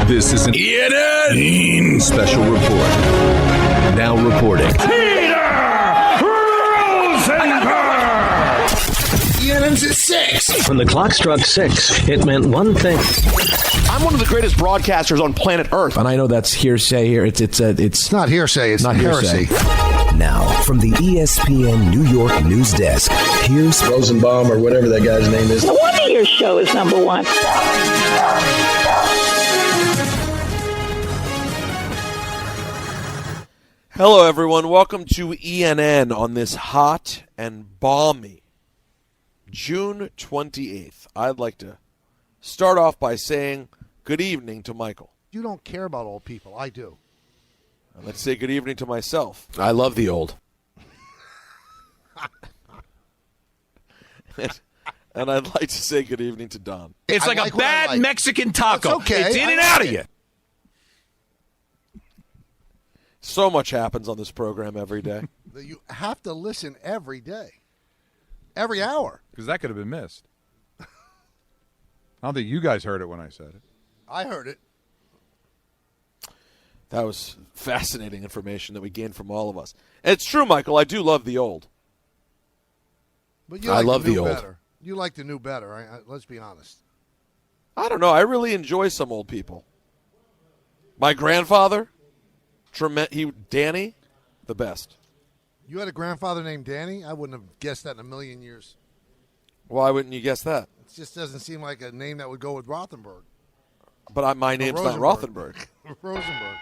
This is an ENN special report. Now reporting. Peter Rosenberg! ENN's at 6. When the clock struck 6, it meant one thing. I'm one of the greatest broadcasters on planet Earth. And I know that's hearsay here. It's not hearsay. It's not heresy. Now, from the ESPN New York news desk, here's Rosenbaum or whatever that guy's name is. No wonder your show is number one. Hello, everyone. Welcome to ENN on this hot and balmy June 28th. I'd like to start off by saying good evening to Michael. You don't care about old people. I do. Let's say good evening to myself. I love the old. And I'd like to say good evening to Don. It's like a bad Mexican taco. It's okay. It's in and out of you. So much happens on this program every day. You have to listen every day. Every hour. Because that could have been missed. I don't think you guys heard it when I said it. I heard it. That was fascinating information that we gained from all of us. And it's true, Michael. I do love the old. But you I like love the new the old. better. You like the new better. Right? Let's be honest. I don't know. I really enjoy some old people. My grandfather, Danny, the best. You had a grandfather named Danny? I wouldn't have guessed that in a million years. Why wouldn't you guess that? It just doesn't seem like a name that would go with Rothenberg. But my name's not Rothenberg. Rosenberg.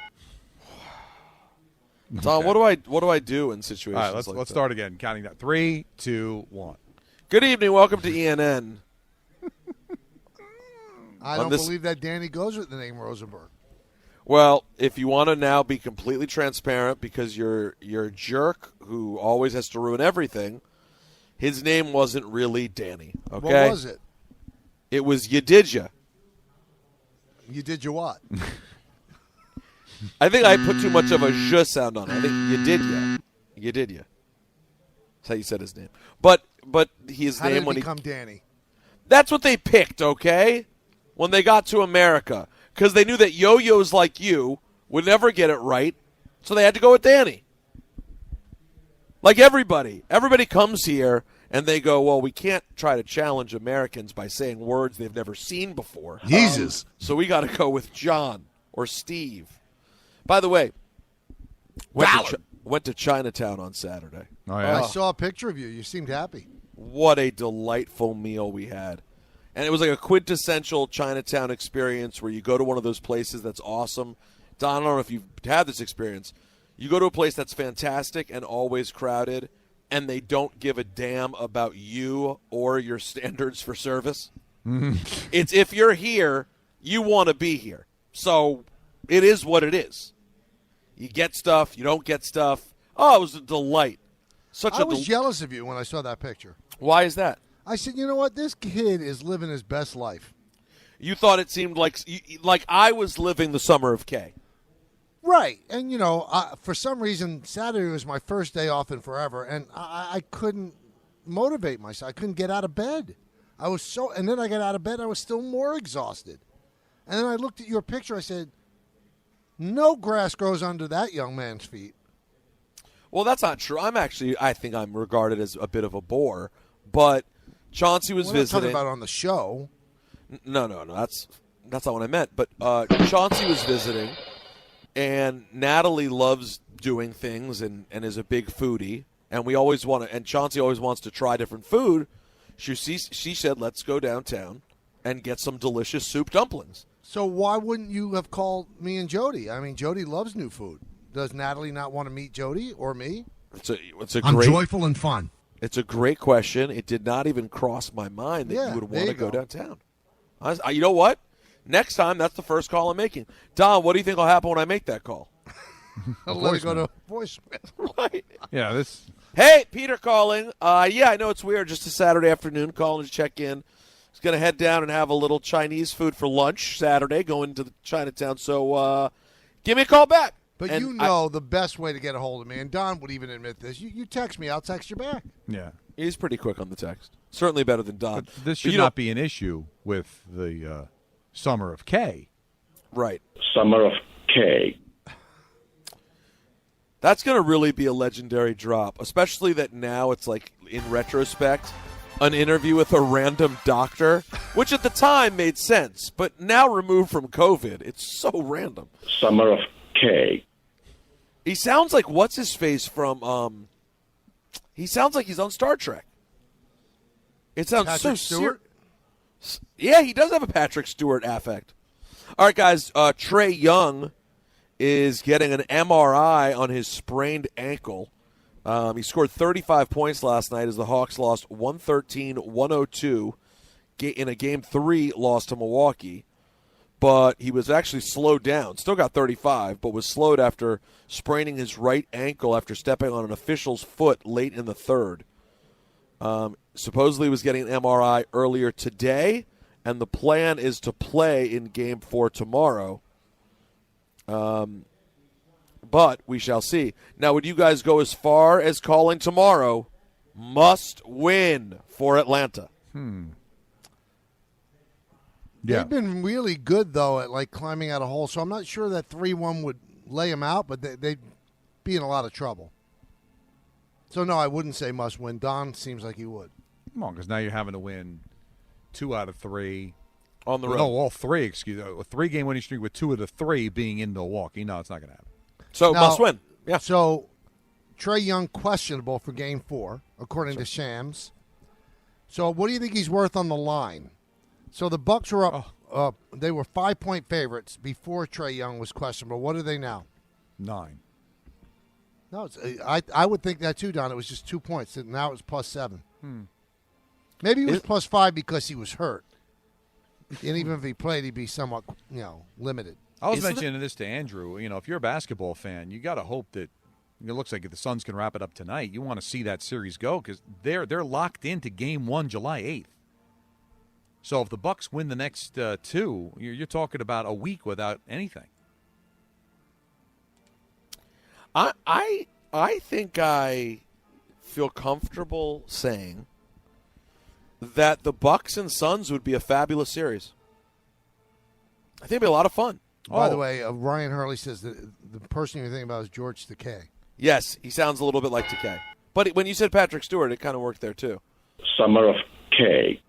Tom, what do I do in situations All right, like let's that? start again. Counting down. 3, 2, 1. Good evening. Welcome to ENN. I don't believe that Danny goes with the name Rosenberg. Well, if you want to now be completely transparent because you're a jerk who always has to ruin everything, his name wasn't really Danny, okay? What was it? It was You Did Ya. You did your what? I think I put too much of a zh sound on it. I think You Did Ya. You Did Ya. That's how you said his name. But his How name did it when become Danny? That's what they picked, okay? When they got to America. Because they knew that yo-yos like you would never get it right, so they had to go with Danny. Like everybody. Everybody comes here, and they go, well, we can't try to challenge Americans by saying words they've never seen before. Jesus. So we got to go with John or Steve. By the way, went to Chinatown on Saturday. Oh, yeah. I saw a picture of you. You seemed happy. What a delightful meal we had. And it was like a quintessential Chinatown experience where you go to one of those places that's awesome. Don, I don't know if you've had this experience. You go to a place that's fantastic and always crowded, and they don't give a damn about you or your standards for service. It's if you're here, you want to be here. So it is what it is. You get stuff, you don't get stuff. Oh, it was a delight. I was jealous of you when I saw that picture. Why is that? I said, you know what? This kid is living his best life. You thought it seemed like I was living the summer of K. Right. And, for some reason, Saturday was my first day off in forever, and I couldn't motivate myself. I couldn't get out of bed. And then I got out of bed, I was still more exhausted. And then I looked at your picture, I said, no grass grows under that young man's feet. Well, that's not true. I think I'm regarded as a bit of a bore, but Chauncey was visiting. Talking about on the show. No. That's not what I meant. But Chauncey was visiting, and Natalie loves doing things and is a big foodie. And we always want to. And Chauncey always wants to try different food. She said, "Let's go downtown and get some delicious soup dumplings." So why wouldn't you have called me and Jody? I mean, Jody loves new food. Does Natalie not want to meet Jody or me? I'm joyful and fun. It's a great question. It did not even cross my mind that you would want to go downtown. You know what? Next time, that's the first call I'm making. Don, what do you think will happen when I make that call? I'll let it go to voicemail. Right. Yeah, Hey, Peter calling. Yeah, I know it's weird. Just a Saturday afternoon calling to check in. He's going to head down and have a little Chinese food for lunch Saturday, going to the Chinatown. So give me a call back. But the best way to get a hold of me, and Don would even admit this, you text me, I'll text you back. Yeah. He's pretty quick on the text. Certainly better than Don. But this should not be an issue with the Summer of K. Right. Summer of K. That's going to really be a legendary drop, especially that now it's like, in retrospect, an interview with a random doctor, which at the time made sense, but now removed from COVID, it's so random. Summer of K. He sounds like what's-his-face from, he sounds like he's on Star Trek. It sounds Patrick so Stewart? Yeah, he does have a Patrick Stewart affect. All right, guys, Trae Young is getting an MRI on his sprained ankle. He scored 35 points last night as the Hawks lost 113-102 in a Game 3 loss to Milwaukee. But he was actually slowed down. Still got 35, but was slowed after spraining his right ankle after stepping on an official's foot late in the third. Supposedly was getting an MRI earlier today, and the plan is to play in Game 4 tomorrow. But we shall see. Now, would you guys go as far as calling tomorrow must win for Atlanta? Yeah. They've been really good, though, at like climbing out a hole. So I'm not sure that 3-1 would lay them out, but they'd be in a lot of trouble. So, no, I wouldn't say must win. Don seems like he would. Come on, because now you're having to win 2 out of 3. On the road. No, all 3, excuse me. A 3-game winning streak with 2 of the 3 being in Milwaukee. No, it's not going to happen. So, Now, must win. Yeah. So, Trae Young questionable for Game 4, according to Shams. So, what do you think he's worth on the line? So, the Bucks were up. They were 5-point favorites before Trae Young was questionable. What are they now? 9. No, I would think that too, Don. It was just 2 points. Now it's +7. Maybe he was +5 because he was hurt. And even if he played, he'd be somewhat, limited. I was mentioning this to Andrew. If you're a basketball fan, you got to hope that it looks like if the Suns can wrap it up tonight, you want to see that series go because they're locked into Game 1, July 8th. So if the Bucks win the next 2, you're talking about a week without anything. I think I feel comfortable saying that the Bucks and Suns would be a fabulous series. I think it'd be a lot of fun. By the way, Ryan Hurley says that the person you're thinking about is George Takei. Yes, he sounds a little bit like Takei. But when you said Patrick Stewart, it kind of worked there too. Summer of K.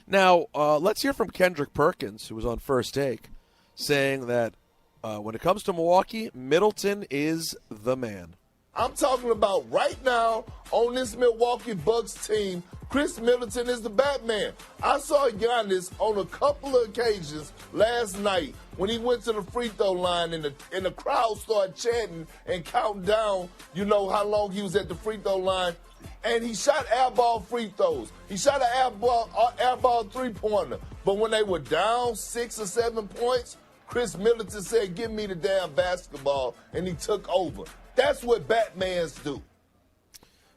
Now, let's hear from Kendrick Perkins, who was on First Take, saying that when it comes to Milwaukee, Middleton is the man. I'm talking about right now on this Milwaukee Bucks team, Chris Middleton is the Batman. I saw Giannis on a couple of occasions last night when he went to the free throw line and the crowd started chanting and counting down, how long he was at the free throw line. And he shot airball free throws. He shot an airball three-pointer. But when they were down 6 or 7 points, Chris Middleton said, "Give me the damn basketball," and he took over. That's what Batmans do.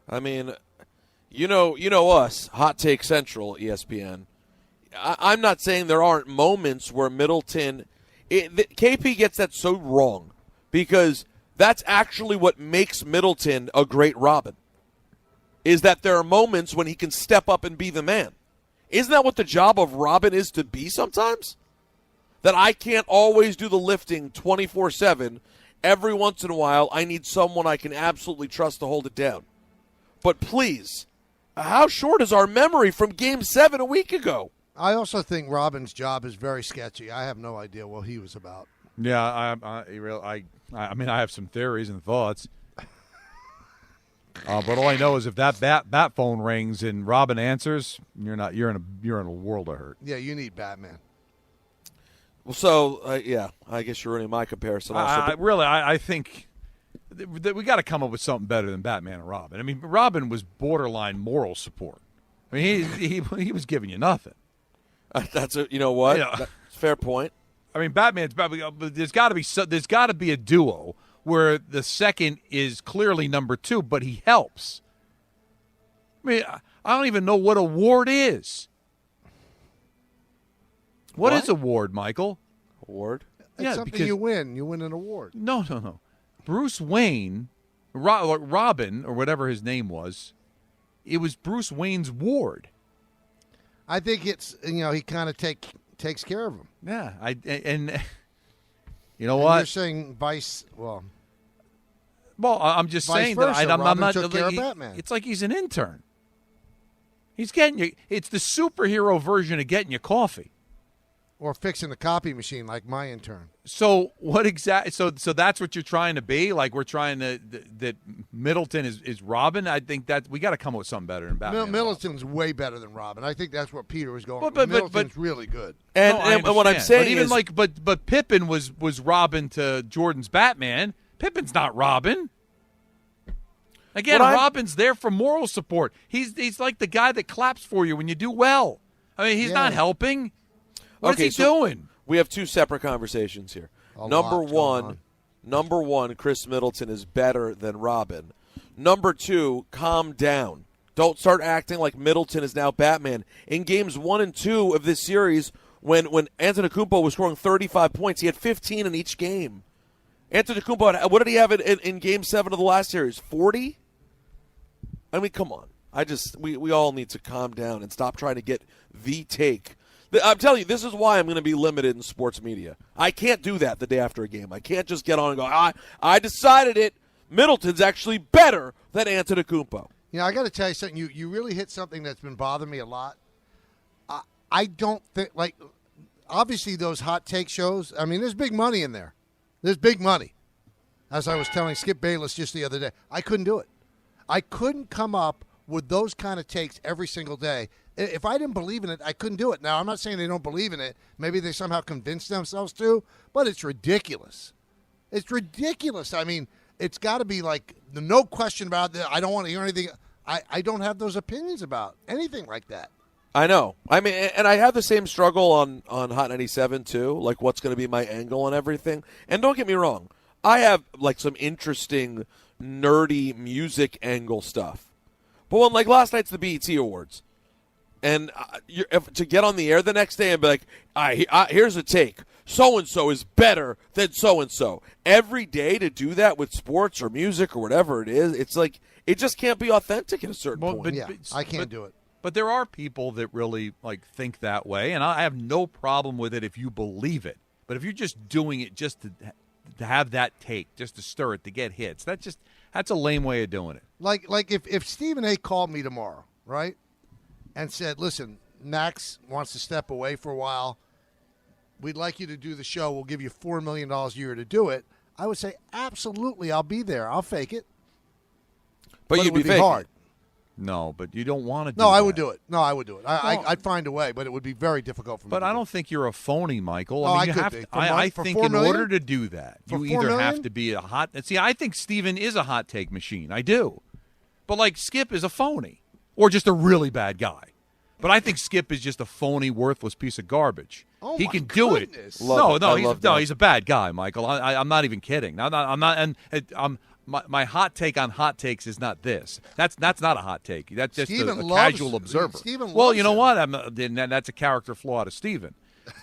I mean, you know us, Hot Take Central, ESPN. I'm not saying there aren't moments where Middleton KP gets that so wrong because that's actually what makes Middleton a great Robin, is that there are moments when he can step up and be the man. Isn't that what the job of Robin is to be sometimes? That I can't always do the lifting 24/7. Every once in a while, I need someone I can absolutely trust to hold it down. But please, how short is our memory from Game 7 a week ago? I also think Robin's job is very sketchy. I have no idea what he was about. Yeah, I have some theories and thoughts. But all I know is if that bat phone rings and Robin answers, you're in a world of hurt. Yeah, you need Batman. Well, so I guess you're ruining my comparison. Also, I think that we got to come up with something better than Batman and Robin. I mean, Robin was borderline moral support. I mean, he was giving you nothing. That's you know what? Yeah. That's a fair point. I mean, Batman's there's got to be a duo where the second is clearly number 2, but he helps. I mean, I don't even know what a ward is. What is a ward, Michael? Award? It's something you win. You win an award. No. Bruce Wayne, Robin, or whatever his name was, it was Bruce Wayne's ward. I think it's, he kind of takes care of him. Yeah, and You know And what? You're saying Well, I'm just vice saying versa. that I'm Robin not. took care of Batman. It's like he's an intern. He's getting you. It's the superhero version of getting you coffee. Or fixing the copy machine like my intern. So what exactly? So that's what you're trying to be? Like we're trying to that Middleton is Robin? I think that we got to come up with something better than Batman. Middleton's way better than Robin. I think that's what Peter was going. But Middleton's really good. And what I'm saying but even is, like, but Pippin was Robin to Jordan's Batman. Pippin's not Robin. Again, Robin's there for moral support. He's like the guy that claps for you when you do well. I mean, he's not helping. What is he doing? We have two separate conversations here. Number one, Chris Middleton is better than Robin. Number two, calm down. Don't start acting like Middleton is now Batman. In games 1 and 2 of this series, when Antetokounmpo was scoring 35 points, he had 15 in each game. Antetokounmpo, what did he have in Game 7 of the last series? 40? I mean, come on. We all need to calm down and stop trying to get the take. I'm telling you, this is why I'm going to be limited in sports media. I can't do that the day after a game. I can't just get on and go, I decided it. Middleton's actually better than Antetokounmpo. You know, I got to tell you something. You really hit something that's been bothering me a lot. I don't think, like, obviously those hot take shows, I mean, there's big money in there. There's big money. As I was telling Skip Bayless just the other day, I couldn't do it. I couldn't come up with those kind of takes every single day. If I didn't believe in it, I couldn't do it. Now, I'm not saying they don't believe in it. Maybe they somehow convince themselves to, but it's ridiculous. It's ridiculous. I mean, it's got to be like, no question about it. I don't want to hear anything. I don't have those opinions about anything like that. I know. I mean, and I have the same struggle on Hot 97, too, like what's going to be my angle and everything. And don't get me wrong. I have, like, some interesting, nerdy music angle stuff. But when, like, last night's the BET Awards, and to get on the air the next day and be like, here's a take. So-and-so is better than so-and-so. Every day to do that with sports or music or whatever it is, it's like it just can't be authentic at a certain point. I can't do it. But there are people that really like think that way, and I have no problem with it if you believe it. But if you're just doing it just to have that take, just to stir it, to get hits, that's a lame way of doing it. Like if Stephen A. called me tomorrow, right, and said, listen, Max wants to step away for a while. We'd like you to do the show. We'll give you $4 million a year to do it. I would say, absolutely, I'll be there. I'll fake it. But you'd it would be be hard. No, but you don't want to do No, that. I would do it. No, I would do it. I'd find a way, but it would be very difficult for me. But I don't think you're a phony, Michael. Oh, I mean, I you could have be. to, For I for think $4 in million? order to do that, For you $4 either have million? to be a hot. See, I think Steven is a hot take machine. I do. But, like, Skip is a phony or just a really bad guy. But I think Skip is just a phony, worthless piece of garbage. Oh, he my can do goodness. it. No, He's a bad guy, Michael. I'm not even kidding. I'm not. And my hot take on hot takes is not this. That's not a hot take. That's just a casual observer. Well, you know what? That's a character flaw to Steven.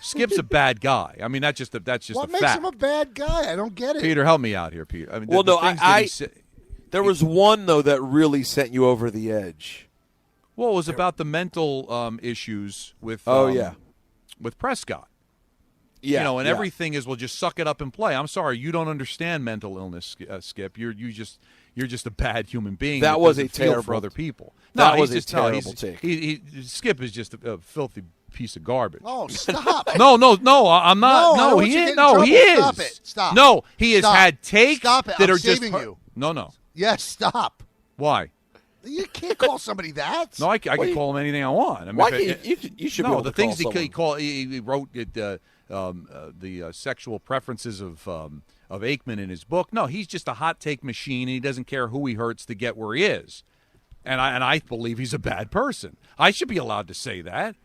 Skip's a bad guy. I mean, that's just what a fact. makes him a bad guy? I don't get it. Peter, help me out here, Peter. I mean, Well, there was one, though, that really sent you over the edge. Well, it was about the mental issues with with Prescott. Yeah, and everything is, well, just suck it up and play. I'm sorry, you don't understand mental illness, Skip. You're just a bad human being. That was doesn't a feel terrible for other people. That was a terrible take. Skip is just a filthy piece of garbage. Oh, stop. No, I'm not. No, he is. He is. Stop it. Stop. No, he has Stop. had takes Stop it. that I'm are just saving you. No. Yes, stop. Why? You can't call somebody that. No, I can call him anything I want. I mean, Why you should be able to the things call he wrote the sexual preferences of Aikman in his book. No, he's just a hot take machine, and he doesn't care who he hurts to get where he is. And I believe he's a bad person. I should be allowed to say that.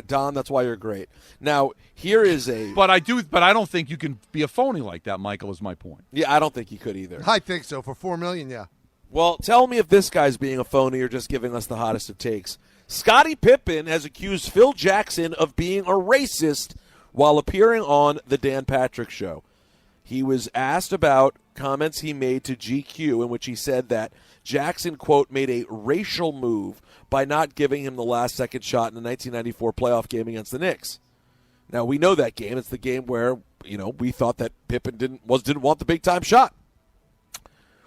Don, that's why you're great. Now, here is a... But I don't think you can be a phony like that, Michael, is my point. Yeah, I don't think you could either. I think so. For $4 million, yeah. Well, tell me if this guy's being a phony or just giving us the hottest of takes. Scottie Pippen has accused Phil Jackson of being a racist while appearing on the Dan Patrick Show. He was asked about comments he made to GQ in which he said that Jackson, quote, made a racial move by not giving him the last-second shot in the 1994 playoff game against the Knicks. Now, we know that game. It's the game where we thought that Pippen didn't want the big time shot.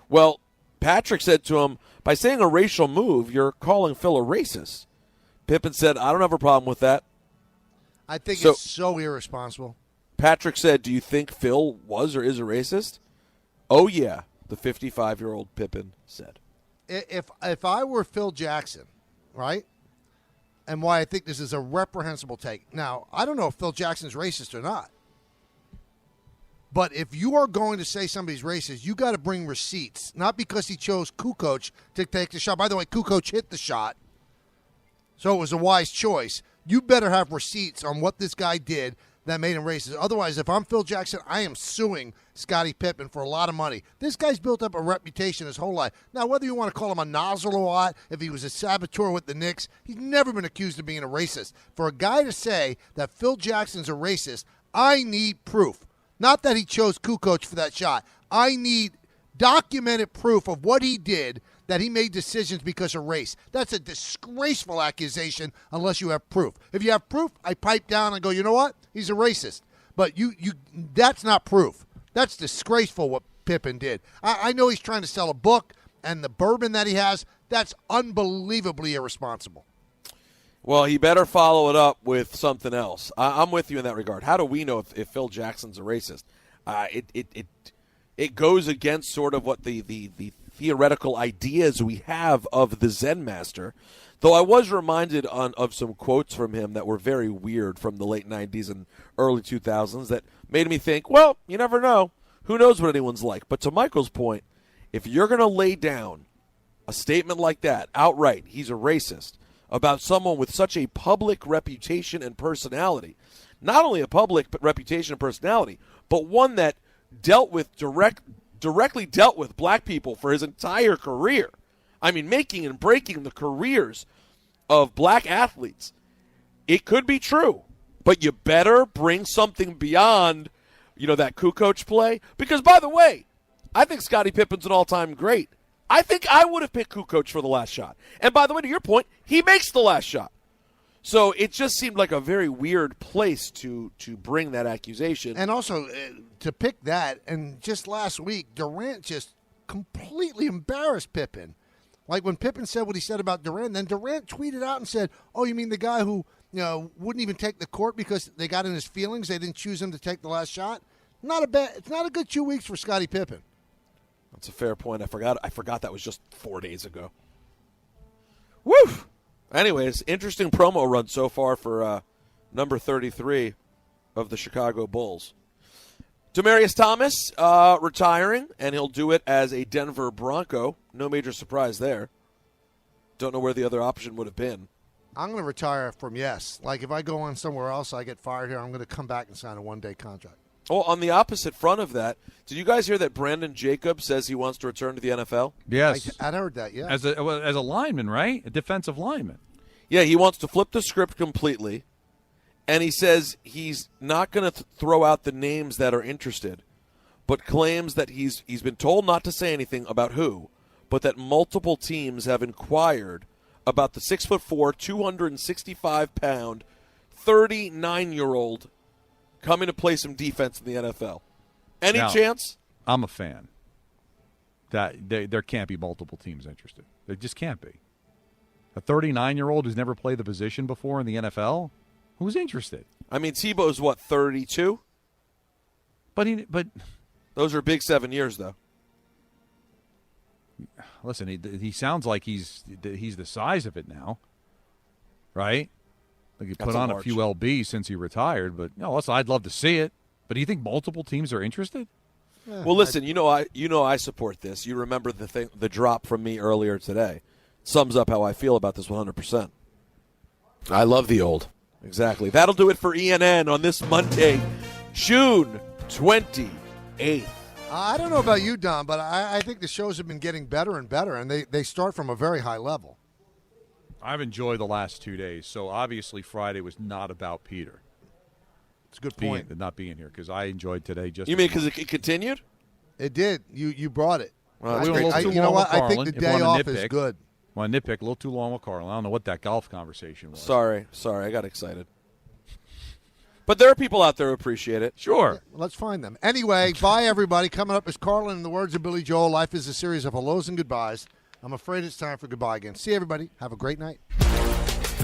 Well, Patrick said to him, by saying a racial move, you're calling Phil a racist. Pippen said, I don't have a problem with that. I think it's so irresponsible. Patrick said, do you think Phil was or is a racist? Oh, yeah, the 55-year-old Pippen said. If I were Phil Jackson, right, and why I think this is a reprehensible take. Now, I don't know if Phil Jackson's racist or not. But if you are going to say somebody's racist, you got to bring receipts. Not because he chose Kukoc to take the shot. By the way, Kukoc hit the shot, so it was a wise choice. You better have receipts on what this guy did that made him racist. Otherwise, if I'm Phil Jackson, I am suing Scottie Pippen for a lot of money. This guy's built up a reputation his whole life. Now, whether you want to call him a nozzle a lot, if he was a saboteur with the Knicks, he's never been accused of being a racist. For a guy to say that Phil Jackson's a racist, I need proof. Not that he chose Kukoc for that shot. I need documented proof of what he did, that he made decisions because of race. That's a disgraceful accusation unless you have proof. If you have proof, I pipe down and go, you know what? He's a racist. But that's not proof. That's disgraceful what Pippen did. I know he's trying to sell a book, and the bourbon that he has, that's unbelievably irresponsible. Well, he better follow it up with something else. I'm with you in that regard. How do we know if Phil Jackson's a racist? It goes against sort of what the theoretical ideas we have of the Zen master. Though I was reminded of some quotes from him that were very weird from the late 90s and early 2000s that made me think, well, you never know. Who knows what anyone's like? But to Michael's point, if you're going to lay down a statement like that outright, he's a racist, about someone with such a public reputation and personality, not only a public reputation and personality, but one that directly dealt with black people for his entire career. I mean, making and breaking the careers of black athletes. It could be true, but you better bring something beyond, that Kukoc play. Because, by the way, I think Scottie Pippen's an all-time great. I think I would have picked Kukoc for the last shot. And by the way, to your point, he makes the last shot. So it just seemed like a very weird place to bring that accusation. And also, to pick that, and just last week, Durant just completely embarrassed Pippen. Like when Pippen said what he said about Durant, then Durant tweeted out and said, oh, you mean the guy who wouldn't even take the court because they got in his feelings, they didn't choose him to take the last shot? It's not a good 2 weeks for Scottie Pippen. That's a fair point. I forgot that was just 4 days ago. Woo! Anyways, interesting promo run so far for number 33 of the Chicago Bulls. Demaryius Thomas retiring, and he'll do it as a Denver Bronco. No major surprise there. Don't know where the other option would have been. I'm going to retire from yes. Like if I go on somewhere else, I get fired here, I'm going to come back and sign a one-day contract. Oh, on the opposite front of that, did you guys hear that Brandon Jacobs says he wants to return to the NFL? Yes. I heard that, yeah. As a lineman, right? A defensive lineman. Yeah, he wants to flip the script completely, and he says he's not going to throw out the names that are interested, but claims that he's been told not to say anything about who, but that multiple teams have inquired about the 6'4", 265-pound, 39-year-old coming to play some defense in the NFL. Any chance? I'm a fan. That there can't be multiple teams interested. There just can't be. A 39-year-old who's never played the position before in the NFL? Who's interested? I mean, Tebow's, 32? But those are big 7 years, though. Listen, he sounds like he's the size of it now, right? Like he put on a few lbs since he retired, but listen, I'd love to see it. But do you think multiple teams are interested? Well, listen, I support this. You remember the drop from me earlier today. Sums up how I feel about this 100%. I love the old. Exactly. That'll do it for ENN on this Monday, June 28th. I don't know about you, Don, but I think the shows have been getting better and better, and they start from a very high level. I've enjoyed the last 2 days, so obviously Friday was not about Peter. It's a good point. Not being here, because I enjoyed today just You mean because it continued? It did. You brought it. Well, we were a little too long you know what? with Carlin. I think the day off is good. Want to nitpick a little too long with Carlin. I don't know what that golf conversation was. Sorry. I got excited. But there are people out there who appreciate it. Sure. Let's find them. Anyway, bye, everybody. Coming up is Carlin. In the words of Billy Joel, life is a series of hellos and goodbyes. I'm afraid it's time for goodbye again. See everybody. Have a great night.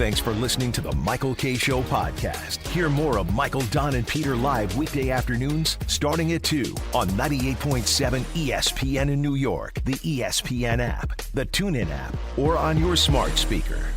Thanks for listening to the Michael K. Show podcast. Hear more of Michael, Don, and Peter live weekday afternoons starting at 2 on 98.7 ESPN in New York, the ESPN app, the TuneIn app, or on your smart speaker.